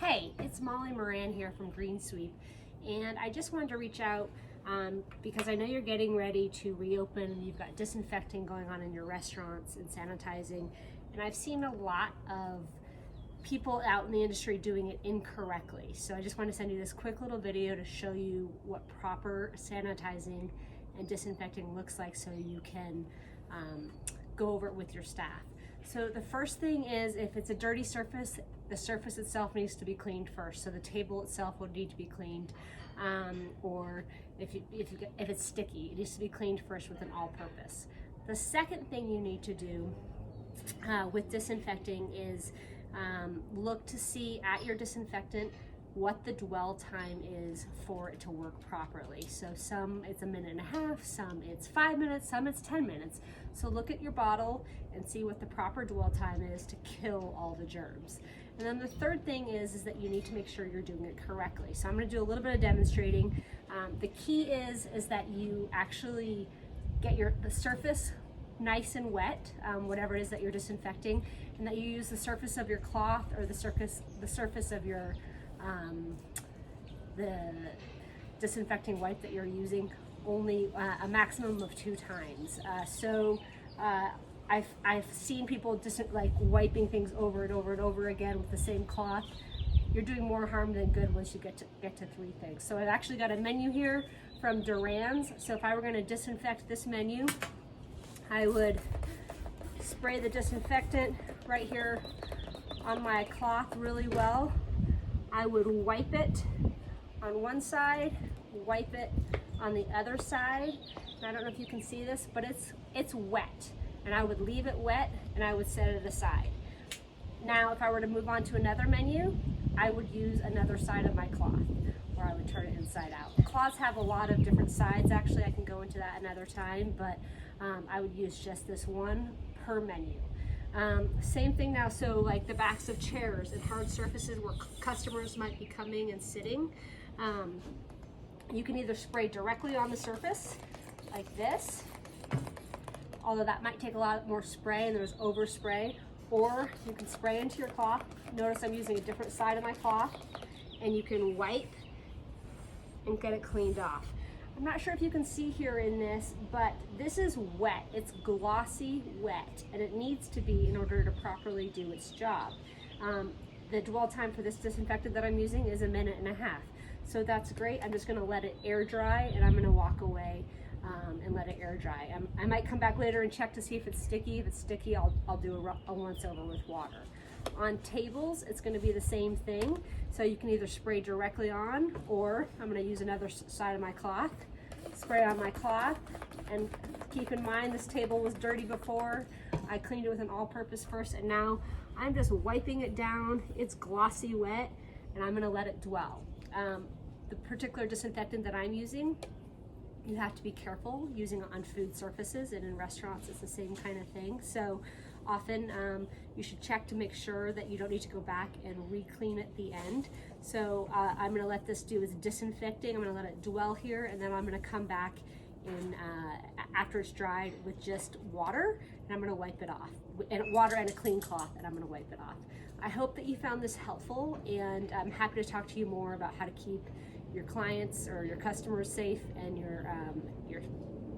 Hey, it's Molly Moran here from Green Sweep, and I just wanted to reach out because I know you're getting ready to reopen and you've got disinfecting going on in your restaurants and sanitizing, and I've seen a lot of people out in the industry doing it incorrectly. So I just want to send you this quick little video to show you what proper sanitizing and disinfecting looks like so you can go over it with your staff. So the first thing is, if it's a dirty surface, the surface itself needs to be cleaned first. So the table itself will need to be cleaned, or if it's sticky, it needs to be cleaned first with an all-purpose. The second thing you need to do with disinfecting is look to see at your disinfectant what the dwell time is for it to work properly. So some it's 1.5 minutes, some it's 5 minutes, some it's 10 minutes. So look at your bottle and see what the proper dwell time is to kill all the germs. And then the third thing is that you need to make sure you're doing it correctly. So I'm going to do a little bit of demonstrating. The key is that you actually get the surface nice and wet, whatever it is that you're disinfecting, and that you use the surface of your cloth or the surface of your the disinfecting wipe that you're using only a maximum of 2 times. I've seen people like wiping things over and over and over again with the same cloth. You're doing more harm than good once you get to 3 things. So I've actually got a menu here from Duran's. So if I were going to disinfect this menu, I would spray the disinfectant right here on my cloth really well. I would wipe it on one side, wipe it on the other side. And I don't know if you can see this, but it's wet. And I would leave it wet and I would set it aside. Now, if I were to move on to another menu, I would use another side of my cloth, or I would turn it inside out. Cloths have a lot of different sides. Actually, I can go into that another time, but I would use just this one per menu. Same thing now, so like the backs of chairs and hard surfaces where customers might be coming and sitting, you can either spray directly on the surface like this, although that might take a lot more spray and there's overspray, or you can spray into your cloth. Notice I'm using a different side of my cloth, and you can wipe and get it cleaned off. I'm not sure if you can see here in this, but this is wet. It's glossy wet, and it needs to be in order to properly do its job. The dwell time for this disinfectant that I'm using is 1.5 minutes. So that's great. I'm just gonna let it air dry, and I'm gonna walk away and let it air dry. I might come back later and check to see if it's sticky. If it's sticky, I'll do a once over with water. On tables, it's going to be the same thing. So you can either spray directly on, or I'm going to use another side of my cloth, spray on my cloth, and keep in mind this table was dirty before. I cleaned it with an all-purpose first, and now I'm just wiping it down. It's glossy wet, and I'm going to let it dwell. The particular disinfectant that I'm using, you have to be careful using it on food surfaces, and in restaurants it's the same kind of thing. So often you should check to make sure that you don't need to go back and re-clean at the end. So I'm going to let this do its disinfecting. I'm going to let it dwell here, and then I'm going to come back in after it's dried with just water, and I'm going to wipe it off. And water and a clean cloth, and I'm going to wipe it off. I hope that you found this helpful, and I'm happy to talk to you more about how to keep your clients or your customers safe, and your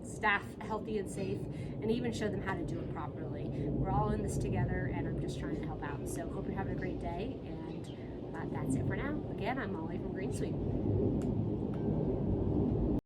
staff healthy and safe, and even show them how to do it properly. We're all in this together, and I'm just trying to help out. So hope you're having a great day, and that's it for now. Again, I'm Molly from Green Sweep.